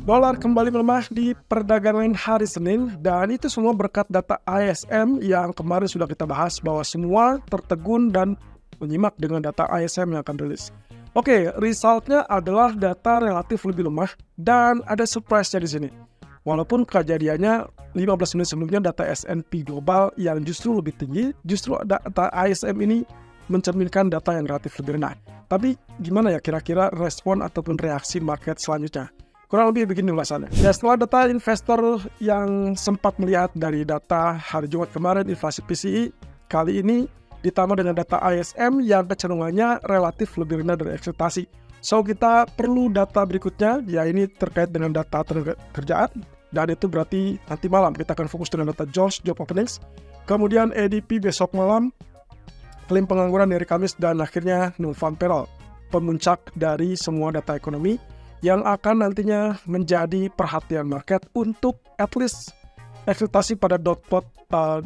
Dolar kembali melemah di perdagangan hari Senin, dan itu semua berkat data ISM yang kemarin sudah kita bahas bahwa semua tertegun dan menyimak dengan data ISM yang akan rilis. Oke, resultnya adalah data relatif lebih lemah dan ada surprise-nya di sini. Walaupun kejadiannya 15 menit sebelumnya data S&P global yang justru lebih tinggi, justru data ISM ini mencerminkan data yang relatif lebih rendah. Tapi gimana ya kira-kira respon ataupun reaksi market selanjutnya? Kurang lebih begini ulasannya. Ya, setelah data investor yang sempat melihat dari data hari Jumat kemarin inflasi PCE, kali ini ditambah dengan data ISM yang kecenderungannya relatif lebih rendah dari ekspektasi. So, kita perlu data berikutnya, ya ini terkait dengan data tenaga kerjaan, dan itu berarti nanti malam kita akan fokus dengan data Jones Job Openings, kemudian ADP besok malam, klaim pengangguran dari Kamis, dan akhirnya non-farm payroll, pemuncak dari semua data ekonomi yang akan nantinya menjadi perhatian market untuk at least ekspektasi pada dot plot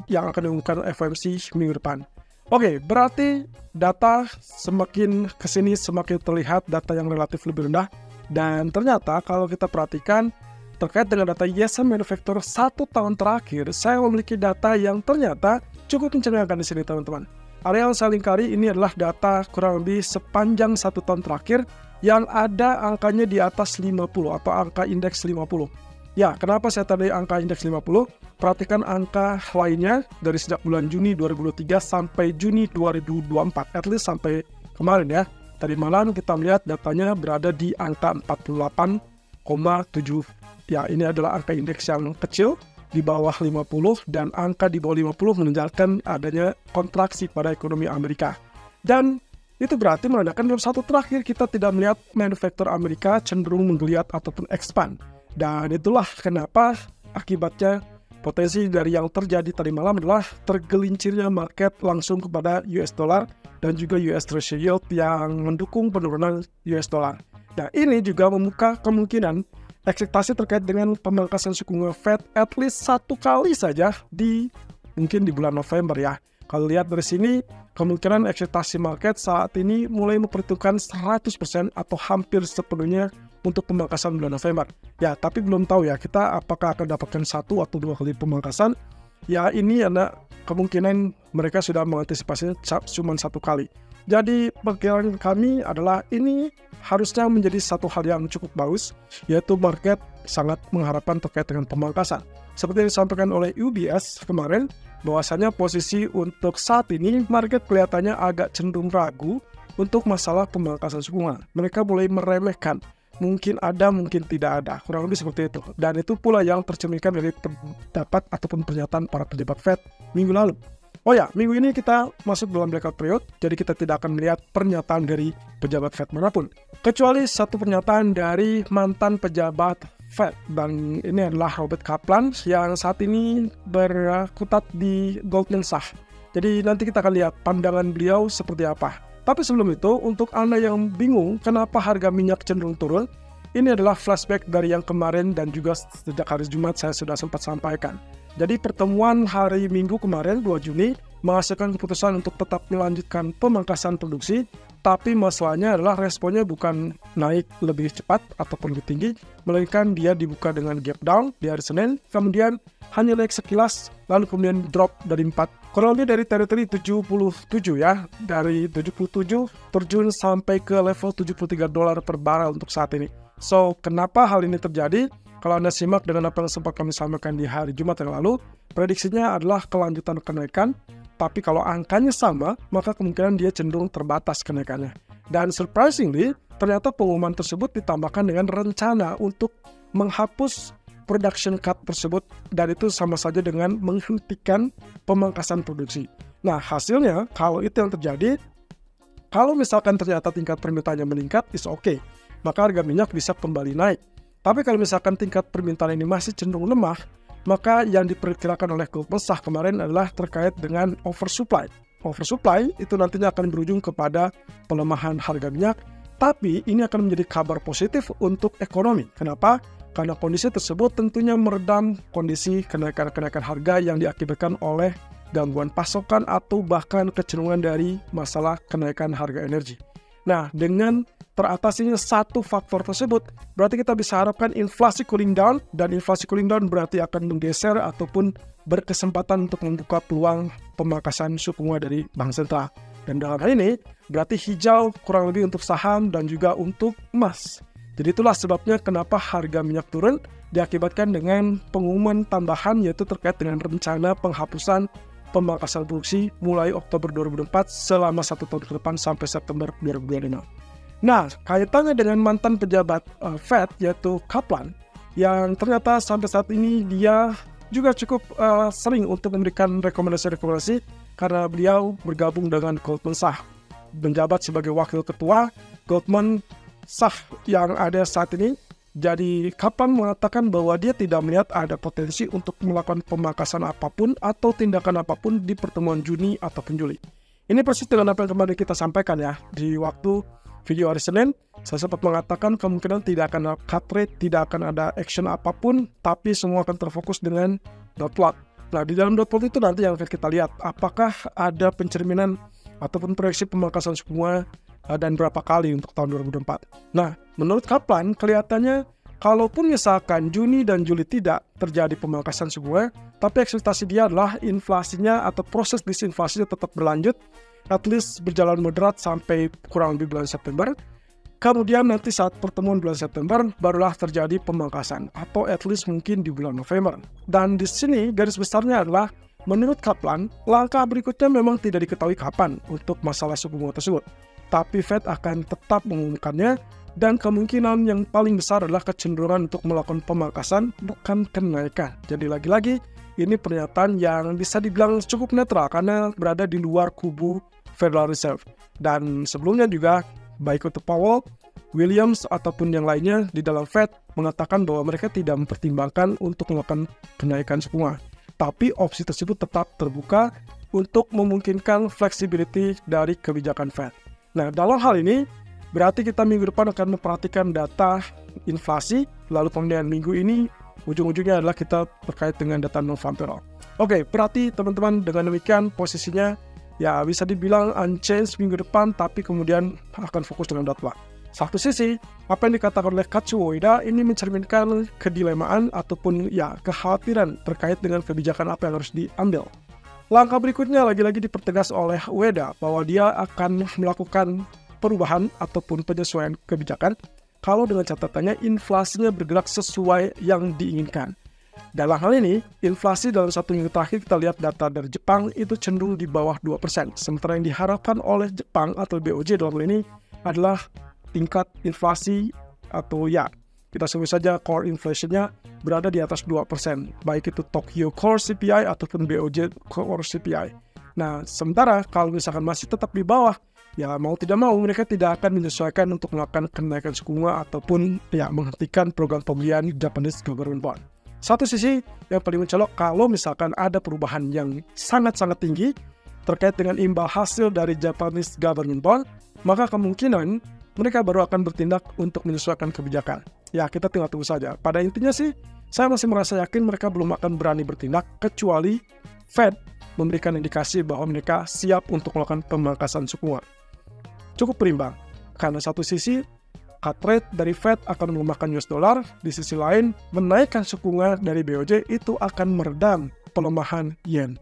yang akan diumumkan FOMC minggu depan. Oke, berarti data semakin kesini semakin terlihat data yang relatif lebih rendah, dan ternyata kalau kita perhatikan terkait dengan data ISM Manufacturer 1 tahun terakhir, saya memiliki data yang ternyata cukup mencengangkan di sini teman-teman. Area yang saya lingkari ini adalah data kurang lebih sepanjang 1 tahun terakhir yang ada angkanya di atas 50 atau angka indeks 50. Ya, kenapa saya tadi angka indeks 50? Perhatikan angka lainnya dari sejak bulan Juni 2023 sampai Juni 2024, at least sampai kemarin ya. Tadi malam kita melihat datanya berada di angka 48,7. Ya, ini adalah angka indeks yang kecil di bawah 50, dan angka di bawah 50 menunjukkan adanya kontraksi pada ekonomi Amerika. Dan itu berarti menandakan dalam satu terakhir kita tidak melihat manufaktur Amerika cenderung menggeliat ataupun expand. Dan itulah kenapa akibatnya potensi dari yang terjadi tadi malam adalah tergelincirnya market langsung kepada US dollar dan juga US Treasury yield yang mendukung penurunan US dollar. Nah, ini juga membuka kemungkinan ekspektasi terkait dengan pemangkasan suku bunga Fed at least 1 kali saja mungkin di bulan November ya. Kalau lihat dari sini, kemungkinan ekspektasi market saat ini mulai memperhitungkan 100% atau hampir sepenuhnya untuk pemangkasan bulan November. Ya, tapi belum tahu ya kita apakah akan dapatkan 1 atau 2 kali pemangkasan. Ya, ini ada kemungkinan mereka sudah mengantisipasinya cuma 1 kali. Jadi perkiraan kami adalah ini harusnya menjadi satu hal yang cukup bagus, yaitu market sangat mengharapkan terkait dengan pemangkasan. Seperti yang disampaikan oleh UBS kemarin, bahwasanya posisi untuk saat ini market kelihatannya agak cenderung ragu untuk masalah pemangkasan suku bunga. Mereka mulai meremehkan, mungkin ada, mungkin tidak ada, kurang lebih seperti itu. Dan itu pula yang tercerminkan dari pendapat ataupun pernyataan para pejabat Fed minggu lalu. Oh ya, minggu ini kita masuk dalam blackout period, jadi kita tidak akan melihat pernyataan dari pejabat Fed manapun, kecuali satu pernyataan dari mantan pejabat Fed, dan ini adalah Robert Kaplan yang saat ini berkutat di Goldman Sachs. Jadi nanti kita akan lihat pandangan beliau seperti apa. Tapi sebelum itu, untuk Anda yang bingung kenapa harga minyak cenderung turun, ini adalah flashback dari yang kemarin dan juga sejak hari Jumat saya sudah sempat sampaikan. Jadi pertemuan hari Minggu kemarin 2 Juni menghasilkan keputusan untuk tetap melanjutkan pemangkasan produksi, tapi masalahnya adalah responnya bukan naik lebih cepat ataupun lebih tinggi, melainkan dia dibuka dengan gap down di hari Senin, kemudian hanya naik sekilas, lalu kemudian drop dari 4. Kurang lebih dari teritori 77 ya, dari 77 terjun sampai ke level $73 per barrel untuk saat ini. So, kenapa hal ini terjadi? Kalau Anda simak dengan apa yang sempat kami sampaikan di hari Jumat yang lalu, prediksinya adalah kelanjutan kenaikan, tapi kalau angkanya sama, maka kemungkinan dia cenderung terbatas kenaikannya. Dan surprisingly, ternyata pengumuman tersebut ditambahkan dengan rencana untuk menghapus production cut tersebut, dan itu sama saja dengan menghentikan pemangkasan produksi. Nah, hasilnya, kalau itu yang terjadi, kalau misalkan ternyata tingkat permintaannya meningkat, is okay, maka harga minyak bisa kembali naik. Tapi kalau misalkan tingkat permintaan ini masih cenderung lemah, maka yang diperkirakan oleh Goldman Sachs kemarin adalah terkait dengan oversupply. Oversupply itu nantinya akan berujung kepada pelemahan harga minyak, tapi ini akan menjadi kabar positif untuk ekonomi. Kenapa? Karena kondisi tersebut tentunya meredam kondisi kenaikan-kenaikan harga yang diakibatkan oleh gangguan pasokan atau bahkan kecenderungan dari masalah kenaikan harga energi. Nah, dengan teratasinya satu faktor tersebut, berarti kita bisa harapkan inflasi cooling down, dan inflasi cooling down berarti akan menggeser ataupun berkesempatan untuk membuka peluang pemangkasan suku bunga dari bank sentral. Dan dalam hal ini, berarti hijau kurang lebih untuk saham dan juga untuk emas. Jadi itulah sebabnya kenapa harga minyak turun, diakibatkan dengan pengumuman tambahan yaitu terkait dengan rencana penghapusan pemangkasan produksi mulai Oktober 2024 selama 1 tahun ke depan sampai September 2025. Nah, kaitannya dengan mantan pejabat Fed yaitu Kaplan, yang ternyata sampai saat ini dia juga cukup sering untuk memberikan rekomendasi-rekomendasi karena beliau bergabung dengan Goldman Sachs, menjabat sebagai wakil ketua Goldman Sachs yang ada saat ini. Jadi Kaplan mengatakan bahwa dia tidak melihat ada potensi untuk melakukan pemangkasan apapun atau tindakan apapun di pertemuan Juni ataupun Juli. Ini persis dengan apa yang kemarin kita sampaikan ya di waktu video hari Senin. Saya sempat mengatakan kemungkinan tidak akan ada cut rate, tidak akan ada action apapun, tapi semua akan terfokus dengan dot plot. Nah, di dalam dot plot itu nanti yang akan kita lihat apakah ada pencerminan ataupun proyeksi pemangkasan suku bunga dan berapa kali untuk tahun 2024. Nah, menurut Kaplan kelihatannya kalaupun misalkan Juni dan Juli tidak terjadi pemangkasan suku bunga, tapi ekspektasi dia adalah inflasinya atau proses disinflasinya tetap berlanjut, at least berjalan moderat sampai kurang lebih bulan September. Kemudian nanti saat pertemuan bulan September barulah terjadi pemangkasan, atau at least mungkin di bulan November. Dan di sini garis besarnya adalah menurut Kaplan, langkah berikutnya memang tidak diketahui kapan untuk masalah suku bunga tersebut. Tapi Fed akan tetap mengumumkannya, dan kemungkinan yang paling besar adalah kecenderungan untuk melakukan pemangkasan, bukan kenaikan. Jadi lagi-lagi, ini pernyataan yang bisa dibilang cukup netral karena berada di luar kubu Federal Reserve. Dan sebelumnya juga, baik untuk Powell, Williams, ataupun yang lainnya di dalam Fed mengatakan bahwa mereka tidak mempertimbangkan untuk melakukan kenaikan suku bunga. Tapi opsi tersebut tetap terbuka untuk memungkinkan flexibility dari kebijakan Fed. Nah, dalam hal ini, berarti kita minggu depan akan memperhatikan data inflasi, lalu kemudian minggu ini, ujung-ujungnya adalah kita terkait dengan data non-farm payroll. Oke, berarti teman-teman dengan demikian posisinya, ya bisa dibilang unchanged minggu depan, tapi kemudian akan fokus dengan dot plot. Satu sisi, apa yang dikatakan oleh Katsuo Ueda ini mencerminkan kedilemaan ataupun ya kekhawatiran terkait dengan kebijakan apa yang harus diambil. Langkah berikutnya lagi-lagi dipertegas oleh Ueda bahwa dia akan melakukan perubahan ataupun penyesuaian kebijakan kalau dengan catatannya inflasinya bergerak sesuai yang diinginkan. Dalam hal ini, inflasi dalam 1 minggu terakhir kita lihat data dari Jepang itu cenderung di bawah 2%. Sementara yang diharapkan oleh Jepang atau BOJ dalam hal ini adalah tingkat inflasi atau ya, kita sebut saja core inflation-nya berada di atas 2%. Baik itu Tokyo Core CPI ataupun BOJ Core CPI. Nah, sementara kalau misalkan masih tetap di bawah, ya mau tidak mau mereka tidak akan menyesuaikan untuk melakukan kenaikan suku bunga ataupun ya menghentikan program pembelian Japanese Government Bond. Satu sisi yang paling mencolok kalau misalkan ada perubahan yang sangat-sangat tinggi terkait dengan imbal hasil dari Japanese Government Bond, maka kemungkinan mereka baru akan bertindak untuk menyesuaikan kebijakan. Ya, kita tinggal tunggu saja. Pada intinya sih, saya masih merasa yakin mereka belum akan berani bertindak kecuali Fed memberikan indikasi bahwa mereka siap untuk melakukan pemangkasan suku bunga. Cukup berimbang, karena satu sisi cut rate dari Fed akan melemahkan US dollar, di sisi lain menaikkan suku bunga dari BOJ itu akan meredam pelemahan yen.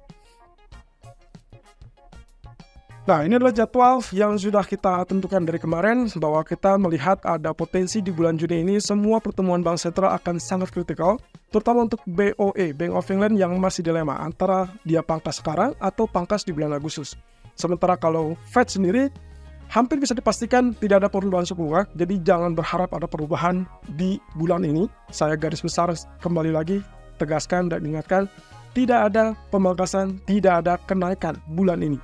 Nah, ini adalah jadwal yang sudah kita tentukan dari kemarin bahwa kita melihat ada potensi di bulan Juni ini semua pertemuan bank sentral akan sangat kritikal, terutama untuk BOE, Bank of England yang masih dilema antara dia pangkas sekarang atau pangkas di bulan Agustus. Sementara kalau Fed sendiri hampir bisa dipastikan tidak ada perubahan suku bunga, jadi jangan berharap ada perubahan di bulan ini. Saya garis besar kembali lagi tegaskan dan ingatkan, tidak ada pemangkasan, tidak ada kenaikan bulan ini.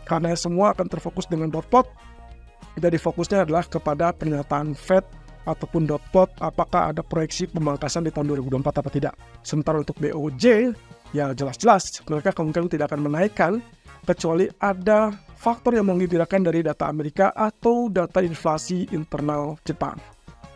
Karena semua akan terfokus dengan dot plot. Jadi fokusnya adalah kepada pernyataan Fed ataupun dot plot apakah ada proyeksi pemangkasan di tahun 2024 atau tidak. Sementara untuk BOJ, ya jelas-jelas mereka kemungkinan tidak akan menaikkan kecuali ada faktor yang mengembirakan dari data Amerika atau data inflasi internal Jepang.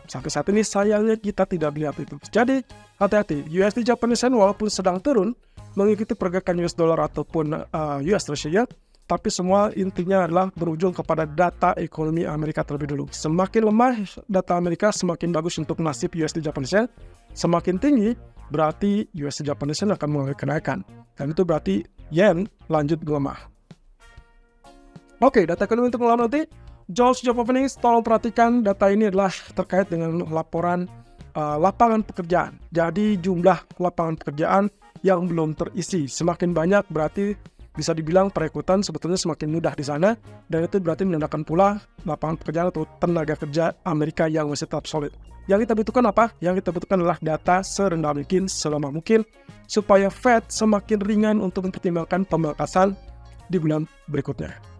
Sampai saat ini sayangnya kita tidak melihat itu. Jadi hati-hati, USD Japanese Yen walaupun sedang turun mengikuti pergerakan US dollar ataupun US Treasury, tapi semua intinya adalah berujung kepada data ekonomi Amerika terlebih dulu. Semakin lemah data Amerika, semakin bagus untuk nasib USD Japanese Yen. Semakin tinggi, berarti USD Japanese Yen akan mengalami kenaikan. Dan itu berarti Yen lanjut melemah. Oke, data ekonomi untuk malam nanti. Jobs Job Openings, tolong perhatikan data ini adalah terkait dengan laporan lapangan pekerjaan. Jadi jumlah lapangan pekerjaan yang belum terisi semakin banyak, berarti bisa dibilang perekrutan sebetulnya semakin mudah di sana, dan itu berarti menandakan pula lapangan pekerjaan atau tenaga kerja Amerika yang masih tetap solid. Yang kita butuhkan apa? Yang kita butuhkan adalah data serendah mungkin, selama mungkin, supaya Fed semakin ringan untuk mempertimbangkan pemangkasan di bulan berikutnya.